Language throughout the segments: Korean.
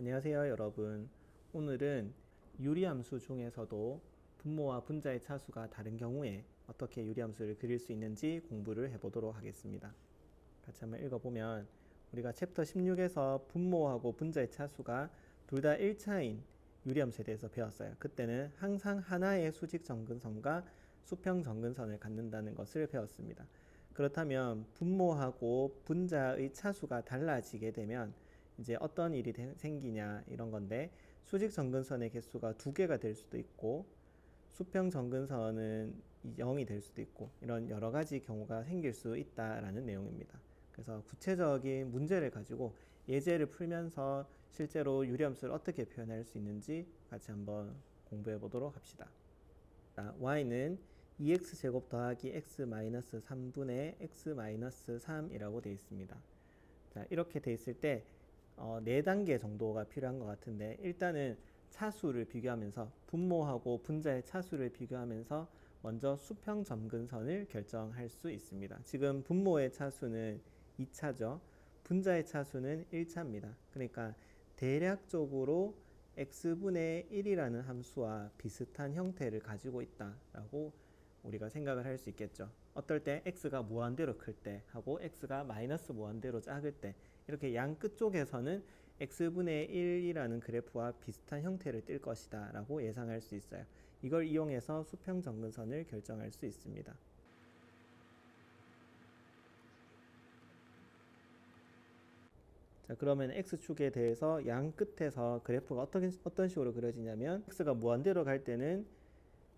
안녕하세요 여러분. 오늘은 유리함수 중에서도 분모와 분자의 차수가 다른 경우에 어떻게 유리함수를 그릴 수 있는지 공부를 해보도록 하겠습니다. 같이 한번 읽어보면 우리가 챕터 16에서 분모하고 분자의 차수가 둘 다 1차인 유리함수에 대해서 배웠어요. 그때는 항상 하나의 수직 정근선과 수평 정근선을 갖는다는 것을 배웠습니다. 그렇다면 분모하고 분자의 차수가 달라지게 되면 이제 어떤 일이 생기냐 이런 건데, 수직 정근선의 개수가 두 개가 될 수도 있고 수평 정근선은 0이 될 수도 있고 이런 여러 가지 경우가 생길 수 있다라는 내용입니다. 그래서 구체적인 문제를 가지고 예제를 풀면서 실제로 유리함수를 어떻게 표현할 수 있는지 같이 한번 공부해 보도록 합시다. y는 2x제곱 더하기 x-3분의 x-3이라고 되어 있습니다. 자, 이렇게 되어 있을 때 4단계 정도가 필요한 것 같은데, 일단은 차수를 비교하면서 분모하고 분자의 차수를 비교하면서 먼저 수평 점근선을 결정할 수 있습니다. 지금 분모의 차수는 2차죠. 분자의 차수는 1차입니다. 그러니까 대략적으로 x분의 1이라는 함수와 비슷한 형태를 가지고 있다라고 우리가 생각을 할 수 있겠죠. 어떨 때 x가 무한대로 클 때 하고 x가 마이너스 무한대로 작을 때, 이렇게 양 끝쪽에서는 x분의 1이라는 그래프와 비슷한 형태를 띌 것이다 라고 예상할 수 있어요. 이걸 이용해서 수평 정근선을 결정할 수 있습니다. 자, 그러면 x축에 대해서 양 끝에서 그래프가 어떤 식으로 그려지냐면, x가 무한대로 갈 때는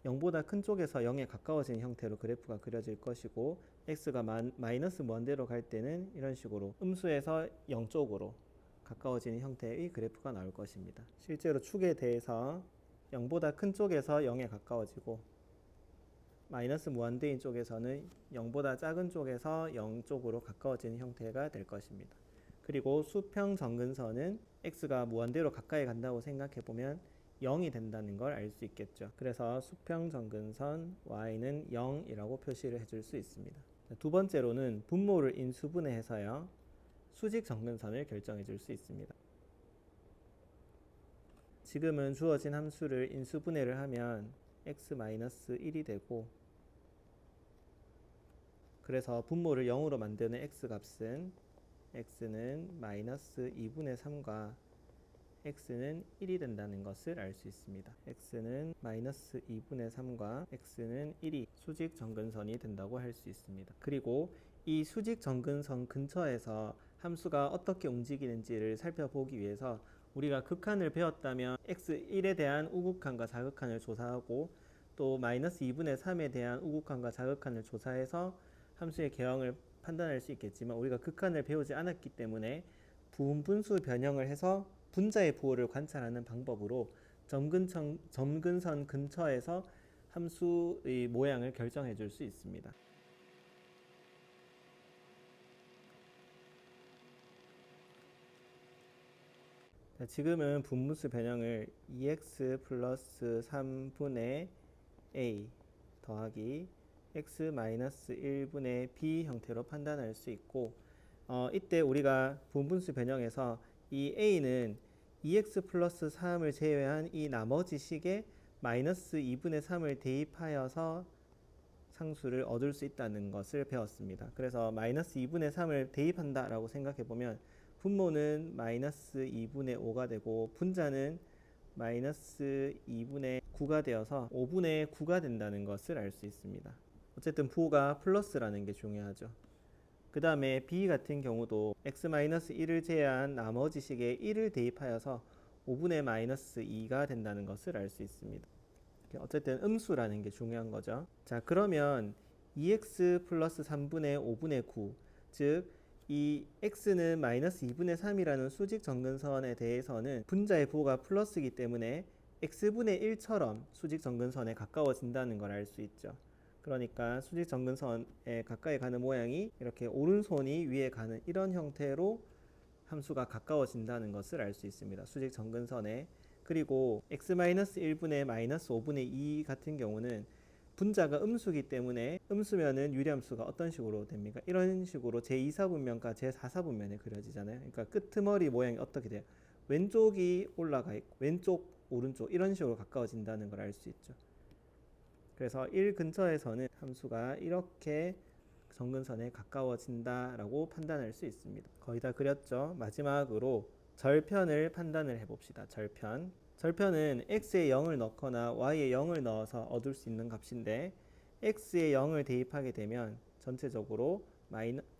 0보다 큰 쪽에서 0에 가까워지는 형태로 그래프가 그려질 것이고, x가 마이너스 무한대로 갈 때는 이런 식으로 음수에서 0 쪽으로 가까워지는 형태의 그래프가 나올 것입니다. 실제로 축에 대해서 0보다 큰 쪽에서 0에 가까워지고 마이너스 무한대인 쪽에서는 0보다 작은 쪽에서 0 쪽으로 가까워지는 형태가 될 것입니다. 그리고 수평 정근선은 x가 무한대로 가까이 간다고 생각해보면 0이 된다는 걸 알 수 있겠죠. 그래서 수평 정근선 y는 0이라고 표시를 해줄 수 있습니다. 두 번째로는 분모를 인수분해해서요, 수직 정근선을 결정해 줄 수 있습니다. 지금은 주어진 함수를 인수분해를 하면 x-1이 되고, 그래서 분모를 0으로 만드는 x값은 x는 마이너스 2분의 3과 x는 1이 된다는 것을 알 수 있습니다. x는 마이너스 2분의 3과 x는 1이 수직 정근선이 된다고 할 수 있습니다. 그리고 이 수직 정근선 근처에서 함수가 어떻게 움직이는지를 살펴보기 위해서 우리가 극한을 배웠다면 x1에 대한 우극한과 자극한을 조사하고, 또 마이너스 2분의 3에 대한 우극한과 자극한을 조사해서 함수의 개형을 판단할 수 있겠지만, 우리가 극한을 배우지 않았기 때문에 부분분수 변형을 해서 분자의 부호를 관찰하는 방법으로 점근선 근처에서 함수의 모양을 결정해 줄 수 있습니다. 자, 지금은 분분수 변형을 2x 플러스 3분의 a 더하기 x 마이너스 1분의 b 형태로 판단할 수 있고, 이때 우리가 분분수 변형에서 이 a는 2x 플러스 3을 제외한 이 나머지 식에 마이너스 2분의 3을 대입하여서 상수를 얻을 수 있다는 것을 배웠습니다. 그래서 마이너스 2분의 3을 대입한다 라고 생각해 보면 분모는 마이너스 2분의 5가 되고 분자는 마이너스 2분의 9가 되어서 5분의 9가 된다는 것을 알 수 있습니다. 어쨌든 부호가 플러스라는 게 중요하죠. 그 다음에 b 같은 경우도 x-1을 제외한 나머지 식에 1을 대입하여서 5분의 마이너스 2가 된다는 것을 알 수 있습니다. 어쨌든 음수라는 게 중요한 거죠. 자, 그러면 2x 플러스 3분의 5분의 9, 즉 이 x는 마이너스 2분의 3이라는 수직 정근선에 대해서는 분자의 부호가 플러스이기 때문에 x분의 1처럼 수직 정근선에 가까워진다는 걸 알 수 있죠. 그러니까 수직 정근선에 가까이 가는 모양이 이렇게 오른손이 위에 가는 이런 형태로 함수가 가까워진다는 것을 알 수 있습니다. 수직 정근선에. 그리고 x-1분의 마이너스 5분의 2 같은 경우는 분자가 음수기 때문에, 음수면은 유리함수가 어떤 식으로 됩니까? 이런 식으로 제2사분면과 제4사분면에 그려지잖아요. 그러니까 끄트머리 모양이 어떻게 돼요? 왼쪽이 올라가 있고 왼쪽 오른쪽 이런 식으로 가까워진다는 걸 알 수 있죠. 그래서 1 근처에서는 함수가 이렇게 정근선에 가까워진다라고 판단할 수 있습니다. 거의 다 그렸죠. 마지막으로 절편을 판단을 해봅시다. 절편은 x에 0을 넣거나 y에 0을 넣어서 얻을 수 있는 값인데 x에 0을 대입하게 되면 전체적으로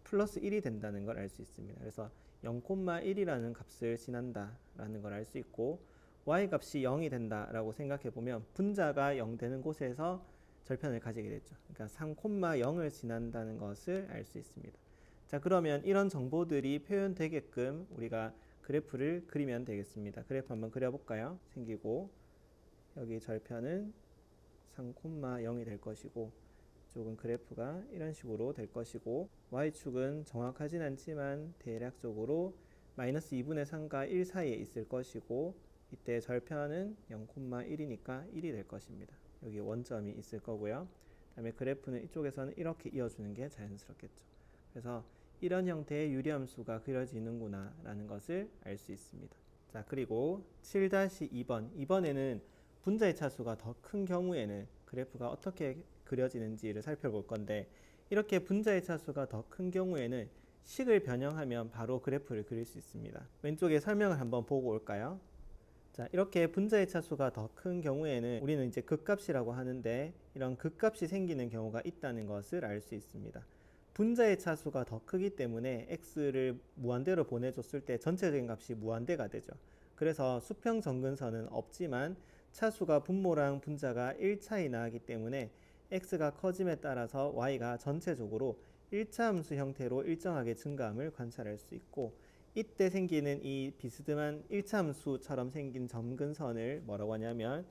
플러스 1이 된다는 걸 알 수 있습니다. 그래서 0,1이라는 값을 지난다라는 걸 알 수 있고 y 값이 0이 된다라고 생각해 보면 분자가 0 되는 곳에서 절편을 가지게 되죠. 그러니까 3,0을 지난다는 것을 알 수 있습니다. 자, 그러면 이런 정보들이 표현되게끔 우리가 그래프를 그리면 되겠습니다. 그래프 한번 그려볼까요? 생기고 여기 절편은 3,0이 될 것이고 이쪽은 그래프가 이런 식으로 될 것이고 y축은 정확하진 않지만 대략적으로 마이너스 2분의 3과 1 사이에 있을 것이고 이때 절편은 0,1이니까 1이 될 것입니다. 여기 원점이 있을 거고요. 그 다음에 그래프는 이쪽에서는 이렇게 이어주는 게 자연스럽겠죠. 그래서 이런 형태의 유리함수가 그려지는구나 라는 것을 알 수 있습니다. 자, 그리고 7-2번 이번에는 분자의 차수가 더 큰 경우에는 그래프가 어떻게 그려지는지를 살펴볼 건데 이렇게 분자의 차수가 더 큰 경우에는 식을 변형하면 바로 그래프를 그릴 수 있습니다. 왼쪽에 설명을 한번 보고 올까요? 자, 이렇게 분자의 차수가 더 큰 경우에는 우리는 이제 극값이라고 하는데 이런 극값이 생기는 경우가 있다는 것을 알 수 있습니다. 분자의 차수가 더 크기 때문에 x를 무한대로 보내줬을 때 전체적인 값이 무한대가 되죠. 그래서 수평 정근선은 없지만 차수가 분모랑 분자가 1 차이 나기 때문에 x가 커짐에 따라서 y가 전체적으로 1차 함수 형태로 일정하게 증가함을 관찰할 수 있고 이때 생기는 이 비스듬한 1차 함수처럼 생긴 점근선을 뭐라고 하냐면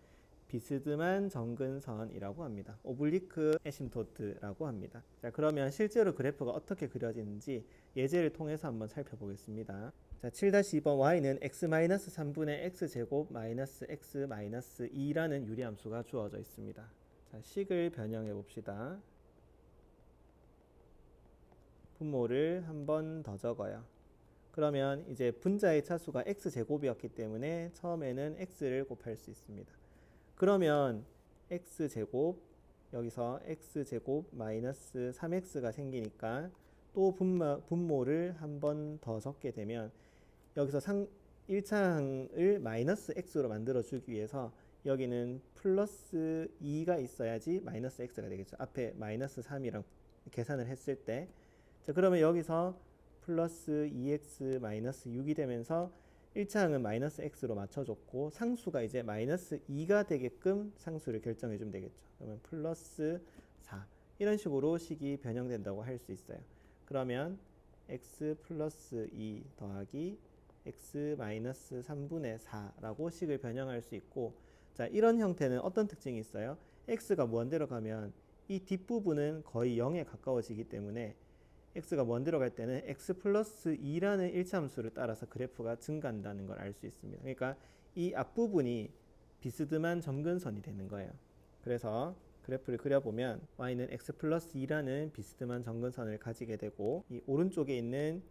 비스듬한 점근선이라고 합니다. 오블리크 에심토트라고 합니다. 자, 그러면 실제로 그래프가 어떻게 그려지는지 예제를 통해서 한번 살펴보겠습니다. 자, 7-2번 y는 x-3분의 x제곱 마이너스 x-2라는 유리함수가 주어져 있습니다. 자, 식을 변형해 봅시다. 분모를 한 번 더 적어요. 그러면 이제 분자의 차수가 x제곱이었기 때문에 처음에는 x를 곱할 수 있습니다. 그러면 x제곱 여기서 x제곱 마이너스 3x가 생기니까 또 분모를 한 번 더 적게 되면 여기서 1차항을 마이너스 x로 만들어 주기 위해서 여기는 플러스 2가 있어야지 마이너스 x가 되겠죠. 앞에 마이너스 3이랑 계산을 했을 때 자, 그러면 여기서 플러스 2x 마이너스 6이 되면서 1차항은 마이너스 x로 맞춰줬고 상수가 이제 마이너스 2가 되게끔 상수를 결정해 주면 되겠죠. 그러면 플러스 4 이런 식으로 식이 변형된다고 할 수 있어요. 그러면 x 플러스 2 더하기 x 마이너스 3분의 4라고 식을 변형할 수 있고 자, 이런 형태는 어떤 특징이 있어요? x가 무한대로 가면 이 뒷부분은 거의 0에 가까워지기 때문에 x가 무한대로 갈 때는 x 플러스 2라는 1차 함수를 따라서 그래프가 증가한다는 걸 알 수 있습니다. 그러니까 이 앞부분이 비스듬한 점근선이 되는 거예요. 그래서 그래프를 그려보면 y는 x 플러스 2라는 비스듬한 점근선을 가지게 되고 이 오른쪽에 있는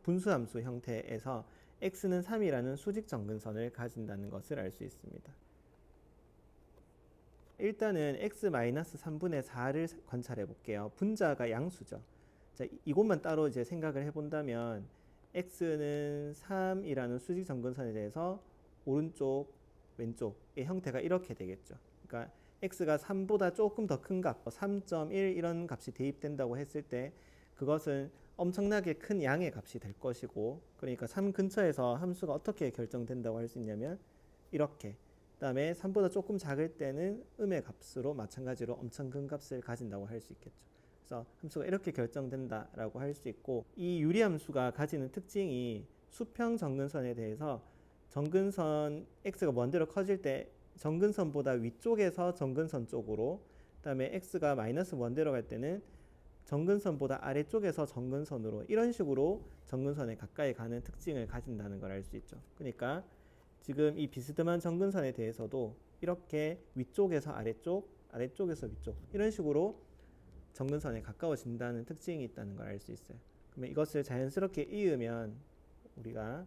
분수함수 형태에서 x는 3이라는 수직 점근선을 가진다는 것을 알 수 있습니다. 일단은 x-3분의 4를 관찰해 볼게요. 분자가 양수죠. 자, 이것만 따로 이제 생각을 해본다면 x는 3이라는 수직 점근선에 대해서 오른쪽, 왼쪽의 형태가 이렇게 되겠죠. 그러니까 x가 3보다 조금 더 큰 값, 3.1 이런 값이 대입된다고 했을 때 그것은 엄청나게 큰 양의 값이 될 것이고 그러니까 3 근처에서 함수가 어떻게 결정된다고 할 수 있냐면 이렇게 그 다음에 3보다 조금 작을 때는 음의 값으로 마찬가지로 엄청 큰 값을 가진다고 할 수 있겠죠. 그래서 함수가 이렇게 결정된다라고 할 수 있고 이 유리함수가 가지는 특징이 수평 정근선에 대해서 정근선 x가 무한대로 커질 때 정근선보다 위쪽에서 정근선 쪽으로 그다음에 x가 마이너스 무한대로 갈 때는 정근선보다 아래쪽에서 정근선으로 이런 식으로 정근선에 가까이 가는 특징을 가진다는 걸 알 수 있죠. 그러니까 지금 이 비스듬한 정근선에 대해서도 이렇게 위쪽에서 아래쪽, 아래쪽에서 위쪽 이런 식으로 정근선에 가까워진다는 특징이 있다는 걸 알 수 있어요. 그러면 이것을 자연스럽게 이으면 우리가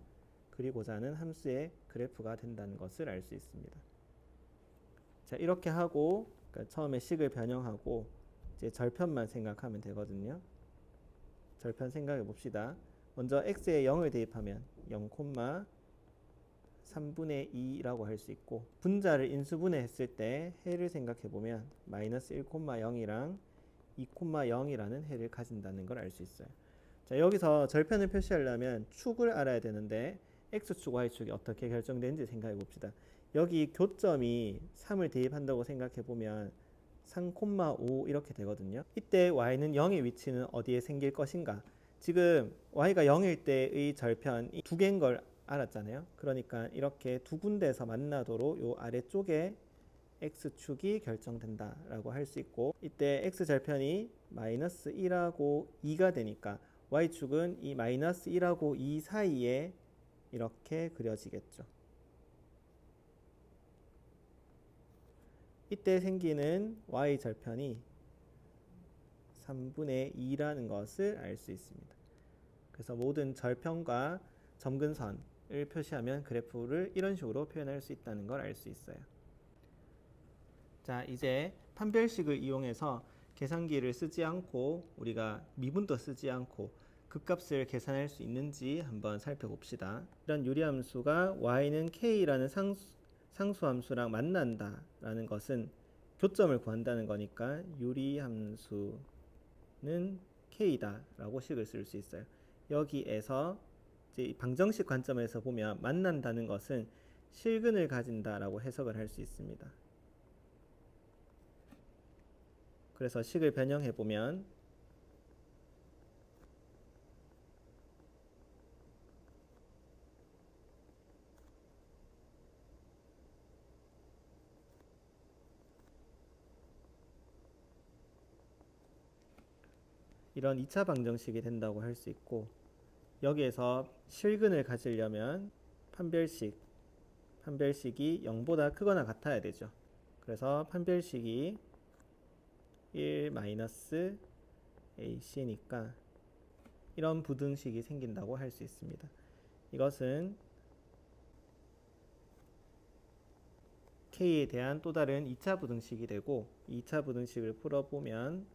그리고자 하는 함수의 그래프가 된다는 것을 알 수 있습니다. 자, 이렇게 하고 그러니까 처음에 식을 변형하고 이제 절편만 생각하면 되거든요. 절편 생각해 봅시다. 먼저 x에 0을 대입하면 0,3분의 2라고 할 수 있고, 분자를 인수분해했을 때 해를 생각해 보면 마이너스 1,0이랑 2,0이라는 해를 가진다는 걸 알 수 있어요. 자, 여기서 절편을 표시하려면 축을 알아야 되는데 x축, y축이 어떻게 결정되는지 생각해 봅시다. 여기 교점이 3을 대입한다고 생각해 보면 3,5 이렇게 되거든요. 이때 y는 0의 위치는 어디에 생길 것인가? 지금 y가 0일 때의 절편 이 두 개인 걸 알았잖아요. 그러니까 이렇게 두 군데에서 만나도록 요 아래쪽에 x축이 결정된다라고 할 수 있고, 이때 x절편이 마이너스 1하고 2가 되니까 y축은 이 마이너스 1하고 2 사이에 이렇게 그려지겠죠. 이때 생기는 y절편이 3분의 2라는 것을 알 수 있습니다. 그래서 모든 절편과 점근선을 표시하면 그래프를 이런 식으로 표현할 수 있다는 걸 알 수 있어요. 자, 이제 판별식을 이용해서 계산기를 쓰지 않고 우리가 미분도 쓰지 않고 극값을 계산할 수 있는지 한번 살펴봅시다. 이런 유리함수가 y는 k라는 상수함수랑 만난다라는 것은 교점을 구한다는 거니까 유리함수는 k다라고 식을 쓸 수 있어요. 여기에서 이제 방정식 관점에서 보면 만난다는 것은 실근을 가진다라고 해석을 할 수 있습니다. 그래서 식을 변형해 보면 이런 2차 방정식이 된다고 할 수 있고, 여기에서 실근을 가지려면 판별식이 0보다 크거나 같아야 되죠. 그래서 판별식이 1-ac니까 이런 부등식이 생긴다고 할 수 있습니다. 이것은 k에 대한 또 다른 2차 부등식이 되고, 2차 부등식을 풀어보면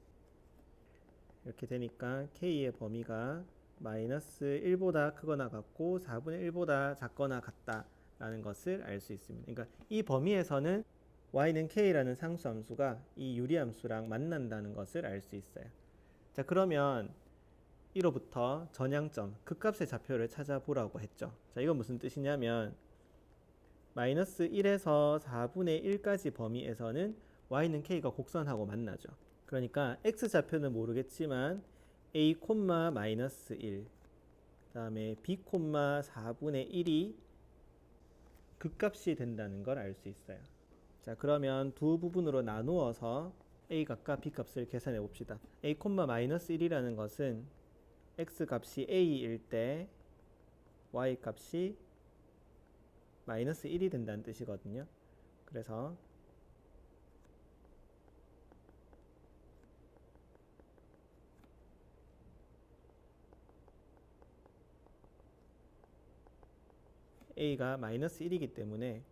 이렇게 되니까 k의 범위가 마이너스 1보다 크거나 같고 4분의 1보다 작거나 같다라는 것을 알 수 있습니다. 그러니까 이 범위에서는 y는 k라는 상수함수가 이 유리함수랑 만난다는 것을 알 수 있어요. 자, 그러면 이로부터 전향점, 극값의 좌표를 찾아보라고 했죠. 자, 이건 무슨 뜻이냐면 마이너스 1에서 4분의 1까지 범위에서는 y는 k가 곡선하고 만나죠. 그러니까 x좌표는 모르겠지만 a, 마이너스 1, 그 다음에 b, 4분의 1이 극값이 된다는 걸 알 수 있어요. 자, 그러면 두 부분으로 나누어서 a 값과 b 값을 계산해 봅시다. a, 마이너스 1이라는 것은 x 값이 a일 때 y 값이 마이너스 1이 된다는 뜻이거든요. 그래서 a가 마이너스 1이기 때문에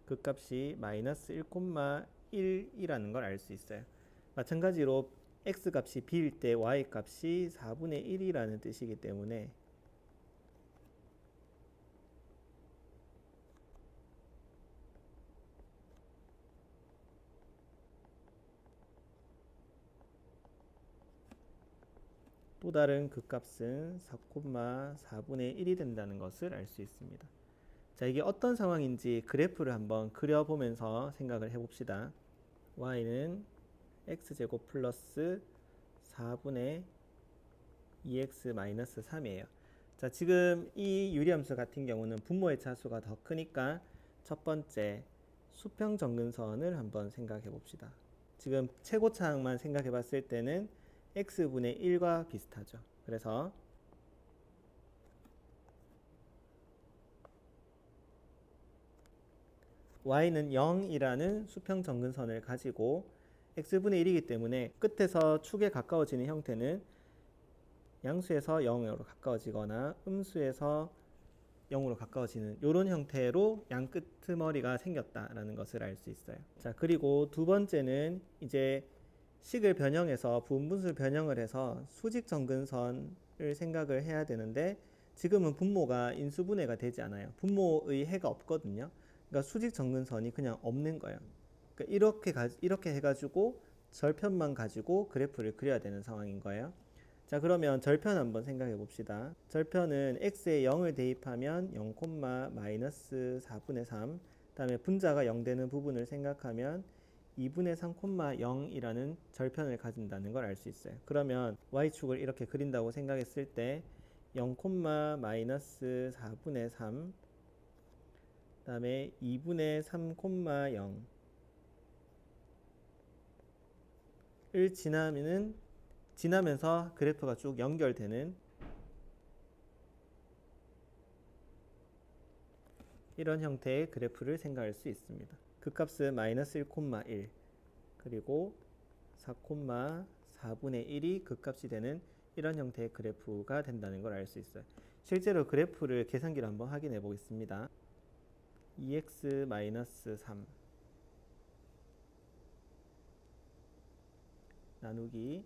그 값이 마이너스 1,1이라는 걸 알 수 있어요. 마찬가지로 x 값이 b일 때 y 값이 4분의 1이라는 뜻이기 때문에 또 다른 그 값은 4,4분의 1이 된다는 것을 알 수 있습니다. 자, 이게 어떤 상황인지 그래프를 한번 그려보면서 생각을 해봅시다. y는 x제곱 플러스 4분의 2x 마이너스 3이에요. 자, 지금 이 유리함수 같은 경우는 분모의 차수가 더 크니까 첫 번째 수평 정근선을 한번 생각해 봅시다. 지금 최고차항만 생각해 봤을 때는 x분의 1과 비슷하죠. 그래서 y는 0이라는 수평 정근선을 가지고 x분의 1이기 때문에 끝에서 축에 가까워지는 형태는 양수에서 0으로 가까워지거나 음수에서 0으로 가까워지는 이런 형태로 양 끄트머리가 생겼다라는 것을 알 수 있어요. 자, 그리고 두 번째는 이제 식을 변형해서 부분분수를 변형을 해서 수직 정근선을 생각을 해야 되는데 지금은 분모가 인수분해가 되지 않아요. 분모의 해가 없거든요. 그러니까 수직 정근선이 그냥 없는 거예요. 그러니까 이렇게 해가지고 절편만 가지고 그래프를 그려야 되는 상황인 거예요. 자, 그러면 절편 한번 생각해 봅시다. 절편은 x에 0을 대입하면 0, 마이너스 4분의 3, 그다음에 분자가 0 되는 부분을 생각하면 2분의 3, 0이라는 절편을 가진다는 걸 알 수 있어요. 그러면 y축을 이렇게 그린다고 생각했을 때 0, 마이너스 4분의 3, 그다음에 2분의 3, 0을 지나면서 그래프가 쭉 연결되는 이런 형태의 그래프를 생각할 수 있습니다. 극값은 마이너스 1,1 그리고 4,4분의 1이 극값이 되는 이런 형태의 그래프가 된다는 걸 알 수 있어요. 실제로 그래프를 계산기로 한번 확인해 보겠습니다. 2x-3 나누기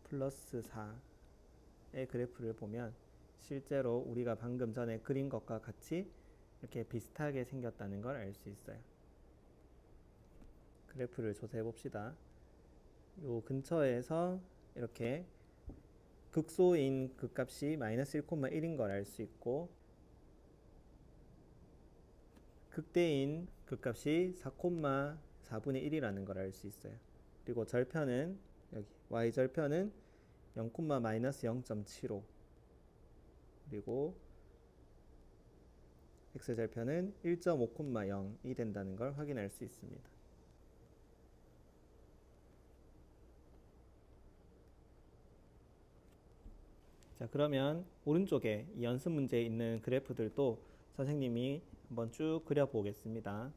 플러스 4의 그래프를 보면 실제로 우리가 방금 전에 그린 것과 같이 이렇게 비슷하게 생겼다는 걸 알 수 있어요. 그래프를 조사해 봅시다. 요 근처에서 이렇게 극소인 극값이 마이너스 1,1인 걸 알 수 있고 극대인 극값이 4,4분의 1이라는 걸 알 수 있어요. 그리고 절편은 여기 y절편은 0, 마이너스 0.75 그리고 x절편은 1.5,0이 된다는 걸 확인할 수 있습니다. 자, 그러면 오른쪽에 이 연습 문제에 있는 그래프들도 선생님이 한번 쭉 그려보겠습니다.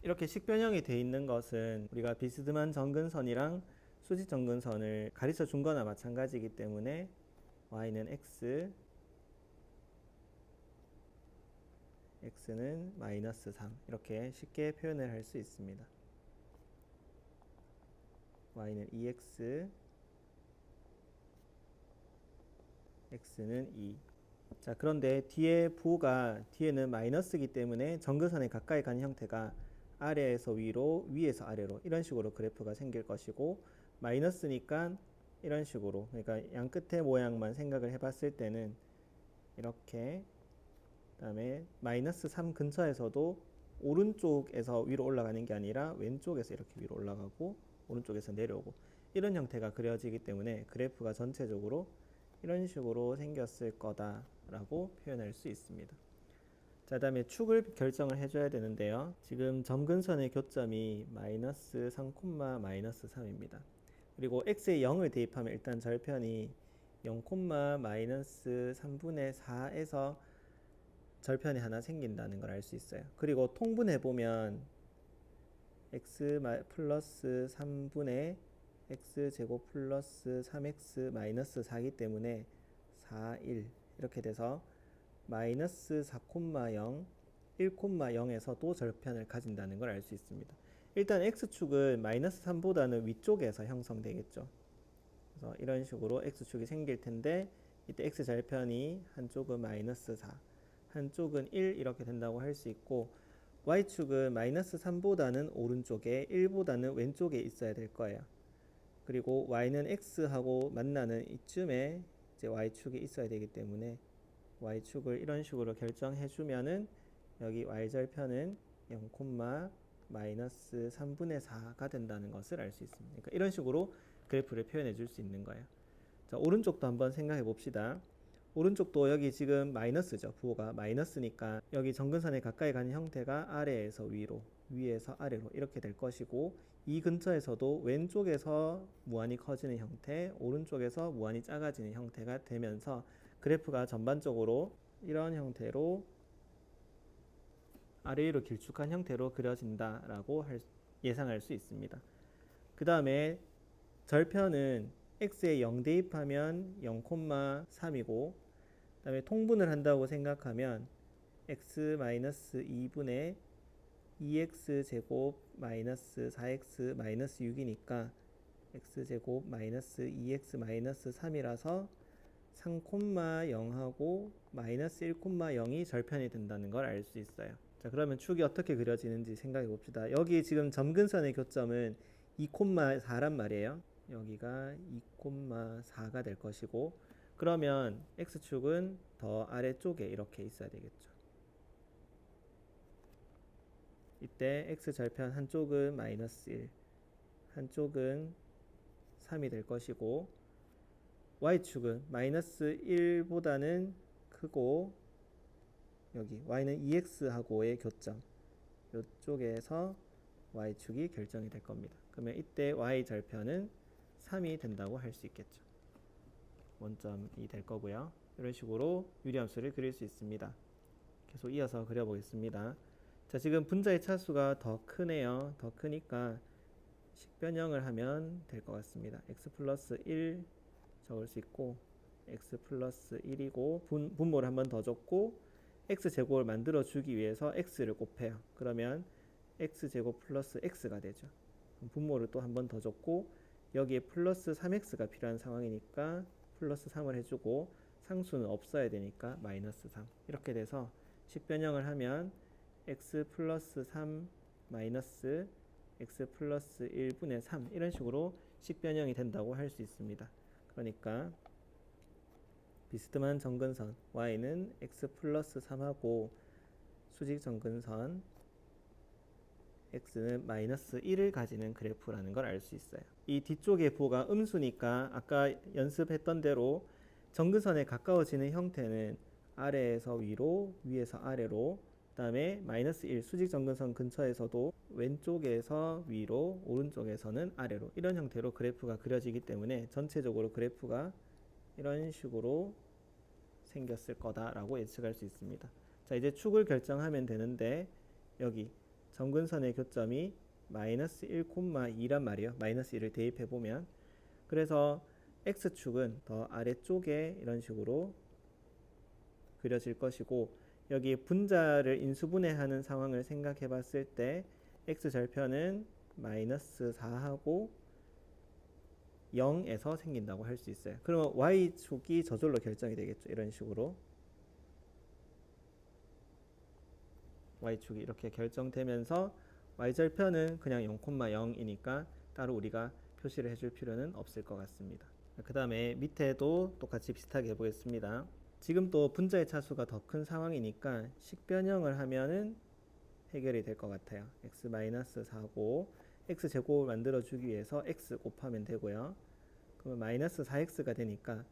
이렇게 식변형이 되어 있는 것은 우리가 비스듬한 정근선이랑 수직 정근선을 가르쳐 준 거나 마찬가지이기 때문에 y는 x, x는 마이너스 3 이렇게 쉽게 표현을 할 수 있습니다. y는 2x, x는 2. 자, 그런데 뒤에는 마이너스이기 때문에 정근선에 가까이 가는 형태가 아래에서 위로, 위에서 아래로 이런 식으로 그래프가 생길 것이고 마이너스니까 이런 식으로 그러니까 양 끝의 모양만 생각을 해봤을 때는 이렇게 그다음에 마이너스 3 근처에서도 오른쪽에서 위로 올라가는 게 아니라 왼쪽에서 이렇게 위로 올라가고 오른쪽에서 내려오고 이런 형태가 그려지기 때문에 그래프가 전체적으로 이런 식으로 생겼을 거다라고 표현할 수 있습니다. 자, 다음에 축을 결정을 해줘야 되는데요. 지금 점근선의 교점이 마이너스 3, 마이너스 3입니다. 그리고 x에 0을 대입하면 일단 절편이 0, 마이너스 3분의 4에서 절편이 하나 생긴다는 걸 알 수 있어요. 그리고 통분해 보면 x 플러스 3분의 x제곱 플러스 3x 마이너스 4이기 때문에 4, 1 이렇게 돼서 마이너스 4,0, 1,0에서도 절편을 가진다는 걸 알 수 있습니다. 일단 x축은 마이너스 3보다는 위쪽에서 형성되겠죠. 그래서 이런 식으로 x축이 생길 텐데 이때 x절편이 한쪽은 마이너스 4, 한쪽은 1 이렇게 된다고 할 수 있고 y축은 마이너스 3보다는 오른쪽에 1보다는 왼쪽에 있어야 될 거예요. 그리고 y는 x하고 만나는 이쯤에 이제 y축이 있어야 되기 때문에 y축을 이런 식으로 결정해 주면은 여기 y절편은 0, 마이너스 3분의 4가 된다는 것을 알 수 있습니다. 그러니까 이런 식으로 그래프를 표현해 줄 수 있는 거예요. 자, 오른쪽도 한번 생각해 봅시다. 오른쪽도 여기 지금 마이너스죠. 부호가 마이너스니까 여기 정근선에 가까이 가는 형태가 아래에서 위로, 위에서 아래로 이렇게 될 것이고 이 근처에서도 왼쪽에서 무한히 커지는 형태, 오른쪽에서 무한히 작아지는 형태가 되면서 그래프가 전반적으로 이런 형태로 아래 위로 길쭉한 형태로 그려진다라고 예상할 수 있습니다. 그 다음에 절편은 x에 0 대입하면 0,3이고 그다음에 통분을 한다고 생각하면 x-2분의 2x제곱 마이너스 4x 마이너스 6이니까 x제곱 마이너스 2x 마이너스 3이라서 3,0하고 마이너스 1,0이 절편이 된다는 걸 알 수 있어요. 자, 그러면 축이 어떻게 그려지는지 생각해 봅시다. 여기 지금 점근선의 교점은 2,4란 말이에요. 여기가 2,4가 될 것이고, 그러면 x축은 더 아래쪽에 이렇게 있어야 되겠죠. 이때 x절편 한쪽은 마이너스 1, 한쪽은 3이 될 것이고, y축은 마이너스 1보다는 크고, 여기 y는 2x하고의 교점, 이쪽에서 y축이 결정이 될 겁니다. 그러면 이때 y절편은 3이 된다고 할 수 있겠죠. 원점이 될 거고요. 이런 식으로 유리함수를 그릴 수 있습니다. 계속 이어서 그려보겠습니다. 자, 지금 분자의 차수가 더 크네요. 더 크니까 식변형을 하면 될 것 같습니다. x 플러스 1 적을 수 있고, x 플러스 1이고 분모를 한 번 더 줬고, x제곱을 만들어 주기 위해서 x를 곱해요. 그러면 x제곱 플러스 x가 되죠. 분모를 또 한 번 더 줬고, 여기에 플러스 3x가 필요한 상황이니까 플러스 3을 해주고, 상수는 없어야 되니까 마이너스 3. 이렇게 돼서 식변형을 하면 x 플러스 3 마이너스 x 플러스 1분의 3 이런 식으로 식변형이 된다고 할 수 있습니다. 그러니까 비스듬한 점근선 y는 x 플러스 3하고 수직 점근선 x는 마이너스 1을 가지는 그래프라는 걸 알 수 있어요. 이 뒤쪽의 부호가 음수니까 아까 연습했던 대로 점근선에 가까워지는 형태는 아래에서 위로, 위에서 아래로, 그 다음에 마이너스 1 수직 점근선 근처에서도 왼쪽에서 위로, 오른쪽에서는 아래로 이런 형태로 그래프가 그려지기 때문에 전체적으로 그래프가 이런 식으로 생겼을 거다라고 예측할 수 있습니다. 자, 이제 축을 결정하면 되는데 여기 점근선의 교점이 마이너스 1,2란 말이에요. 마이너스 1을 대입해 보면, 그래서 x축은 더 아래쪽에 이런 식으로 그려질 것이고, 여기 분자를 인수분해하는 상황을 생각해 봤을 때 x절편은 마이너스 4하고 0에서 생긴다고 할 수 있어요. 그러면 y축이 저절로 결정이 되겠죠. 이런 식으로 y축이 이렇게 결정되면서 y절편은 그냥 0,0이니까 따로 우리가 표시를 해줄 필요는 없을 것 같습니다. 그 다음에 밑에도 똑같이 비슷하게 해보겠습니다. 지금 또 분자의 차수가 더 큰 상황이니까 식변형을 하면은 해결이 될 것 같아요. x-4고 x제곱을 만들어주기 위해서 x 곱하면 되고요. 그러면 마이너스 4x가 되니까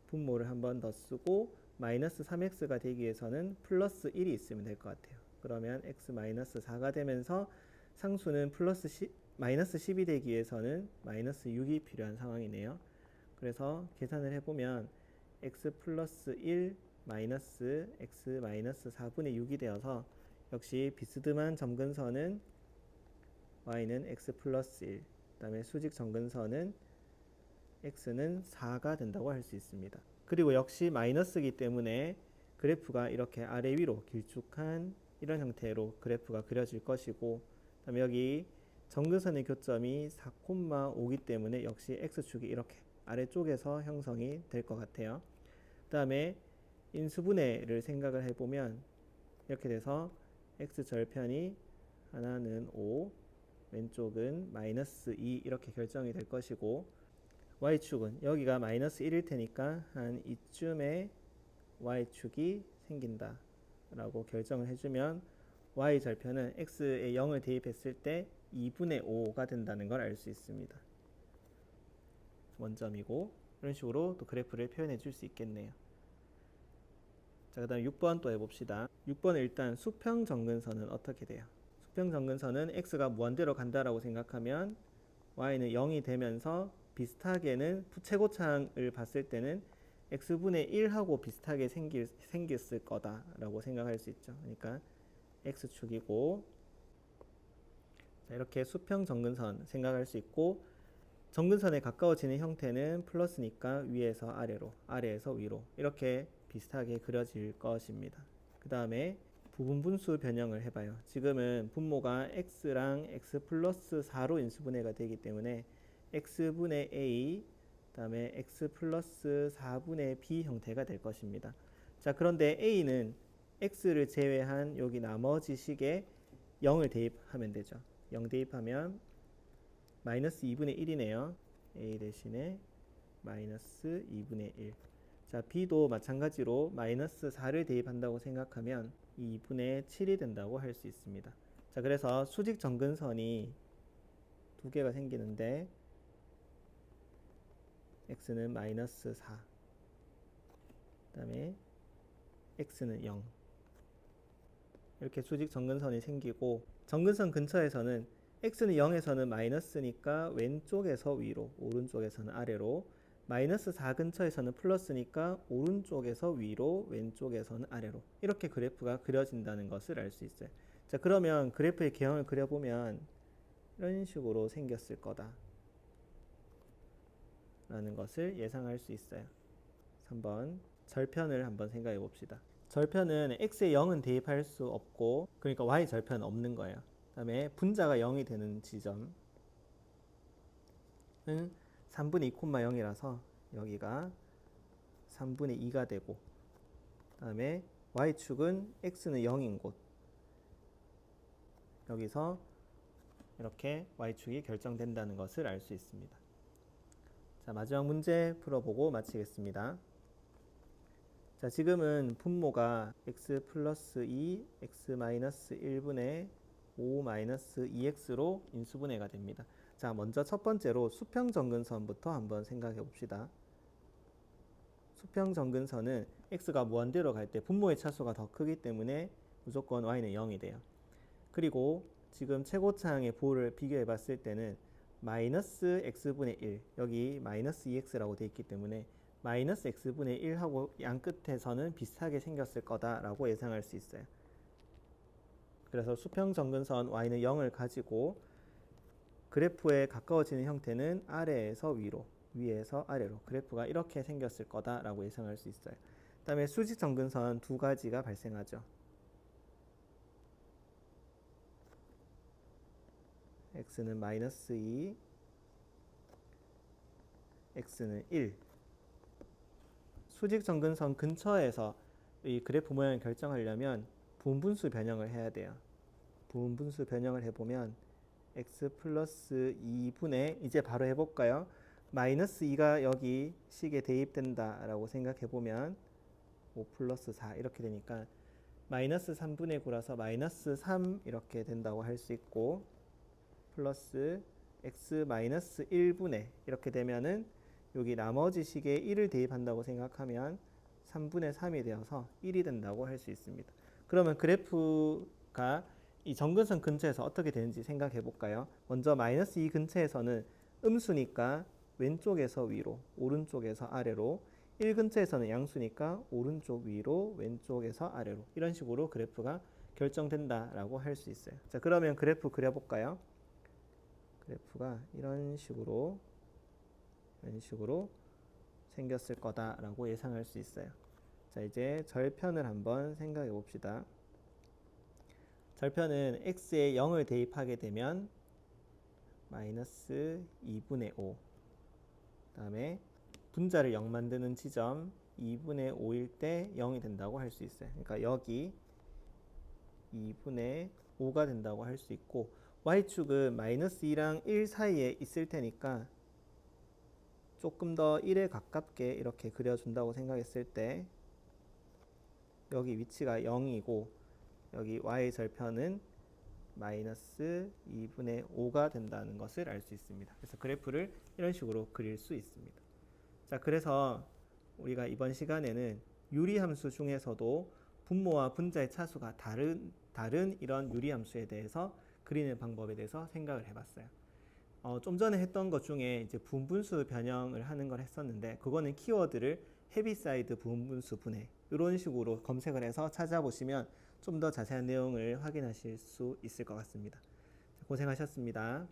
분모를 한 번 더 쓰고 마이너스 3x가 되기 위해서는 플러스 1이 있으면 될 것 같아요. 그러면 x-4가 되면서 상수는 마이너스 10이 되기 위해서는 마이너스 6이 필요한 상황이네요. 그래서 계산을 해보면 x 플러스 1 마이너스 x 마이너스 4분의 6이 되어서 역시 비스듬한 점근선은 y는 x 플러스 1, 그 다음에 수직 점근선은 x는 4가 된다고 할 수 있습니다. 그리고 역시 마이너스이기 때문에 그래프가 이렇게 아래 위로 길쭉한 이런 형태로 그래프가 그려질 것이고, 그 다음에 여기 점근선의 교점이 4,5기 때문에 역시 x축이 이렇게 아래쪽에서 형성이 될 것 같아요. 그 다음에 인수분해를 생각을 해보면 이렇게 돼서 x절편이 하나는 5, 왼쪽은 마이너스 2 이렇게 결정이 될 것이고, y축은 여기가 마이너스 1일 테니까 한 이쯤에 y축이 생긴다 라고 결정을 해주면 y절편은 x에 0을 대입했을 때 2분의 5가 된다는 걸 알 수 있습니다. 원점이고, 이런 식으로 또 그래프를 표현해 줄 수 있겠네요. 자, 그 다음 6번 또 해봅시다. 6번은 일단 수평 점근선은 어떻게 돼요? 수평 점근선은 x가 무한대로 간다라고 생각하면 y는 0이 되면서 비슷하게는 최고창을 봤을 때는 x분의 1하고 비슷하게 생겼을 거다라고 생각할 수 있죠. 그러니까 x축이고, 자, 이렇게 수평 점근선 생각할 수 있고, 점근선에 가까워지는 형태는 플러스니까 위에서 아래로, 아래에서 위로 이렇게 비슷하게 그려질 것입니다. 그 다음에 부분 분수 변형을 해봐요. 지금은 분모가 x랑 x 플러스 4로 인수분해가 되기 때문에 x분의 a, 그 다음에 x 플러스 4분의 b 형태가 될 것입니다. 자, 그런데 a는 x를 제외한 여기 나머지 식에 0을 대입하면 되죠. 0 대입하면 마이너스 2분의 1이네요. a 대신에 마이너스 2분의 1. 자, b도 마찬가지로 마이너스 4를 대입한다고 생각하면 2분의 7이 된다고 할 수 있습니다. 자, 그래서 수직 정근선이 두 개가 생기는데 x는 마이너스 4, 그 다음에 x는 0. 이렇게 수직 정근선이 생기고, 정근선 근처에서는 x는 0에서는 마이너스니까 왼쪽에서 위로, 오른쪽에서는 아래로, 마이너스 4 근처에서는 플러스니까 오른쪽에서 위로, 왼쪽에서는 아래로, 이렇게 그래프가 그려진다는 것을 알 수 있어요. 자, 그러면 그래프의 개형을 그려보면 이런 식으로 생겼을 거다 라는 것을 예상할 수 있어요. 3번 절편을 한번 생각해 봅시다. 절편은 x에 0은 대입할 수 없고, 그러니까 y 절편은 없는 거예요. 그 다음에 분자가 0이 되는 지점은 3분의 2,0이라서 여기가 3분의 2가 되고, 그 다음에 y축은 x는 0인 곳, 여기서 이렇게 y축이 결정된다는 것을 알 수 있습니다. 자, 마지막 문제 풀어보고 마치겠습니다. 자, 지금은 분모가 x 플러스 2, x 마이너스 1분의 5 마이너스 2x로 인수분해가 됩니다. 자, 먼저 첫 번째로 수평정근선부터 한번 생각해 봅시다. 수평정근선은 x가 무한대로 갈 때 분모의 차수가 더 크기 때문에 무조건 y는 0이 돼요. 그리고 지금 최고차항의 부호를 비교해 봤을 때는 마이너스 x분의 1, 여기 마이너스 2x라고 되어 있기 때문에 마이너스 x분의 1하고 양 끝에서는 비슷하게 생겼을 거다라고 예상할 수 있어요. 그래서 수평정근선 y는 0을 가지고 그래프에 가까워지는 형태는 아래에서 위로, 위에서 아래로 그래프가 이렇게 생겼을 거다라고 예상할 수 있어요. 그 다음에 수직정근선 두 가지가 발생하죠. x는 마이너스 2, x는 1. 수직정근선 근처에서 이 그래프 모양을 결정하려면 부분분수 변형을 해야 돼요. 부분분수 변형을 해보면 x 플러스 2분의, 이제 바로 해볼까요? 마이너스 2가 여기 식에 대입된다 라고 생각해보면 5 플러스 4 이렇게 되니까 마이너스 3분의 9라서 마이너스 3 이렇게 된다고 할 수 있고, 플러스 x 마이너스 1분의 이렇게 되면은 여기 나머지 식에 1을 대입한다고 생각하면 3분의 3이 되어서 1이 된다고 할 수 있습니다. 그러면 그래프가 이 정근선 근처에서 어떻게 되는지 생각해 볼까요? 먼저 마이너스 2 근처에서는 음수니까 왼쪽에서 위로, 오른쪽에서 아래로, 1 근처에서는 양수니까 오른쪽 위로, 왼쪽에서 아래로, 이런 식으로 그래프가 결정된다라고 할 수 있어요. 자, 그러면 그래프 그려볼까요? 그래프가 이런 식으로 생겼을 거다라고 예상할 수 있어요. 자, 이제 절편을 한번 생각해 봅시다. 절편은 x에 0을 대입하게 되면 마이너스 2분의 5, 그 다음에 분자를 0 만드는 지점 2분의 5일 때 0이 된다고 할 수 있어요. 그러니까 여기 2분의 5가 된다고 할 수 있고, y축은 마이너스 2랑 1 사이에 있을 테니까 조금 더 1에 가깝게 이렇게 그려준다고 생각했을 때 여기 위치가 0이고 여기 y 절편은 마이너스 2분의 5가 된다는 것을 알 수 있습니다. 그래서 그래프를 이런 식으로 그릴 수 있습니다. 자, 그래서 우리가 이번 시간에는 유리함수 중에서도 분모와 분자의 차수가 다른 이런 유리함수에 대해서 그리는 방법에 대해서 생각을 해봤어요. 좀 전에 했던 것 중에 이제 부분분수 변형을 하는 걸 했었는데, 그거는 키워드를 헤비사이드 부분분수 분해 이런 식으로 검색을 해서 찾아보시면 좀 더 자세한 내용을 확인하실 수 있을 것 같습니다. 고생하셨습니다.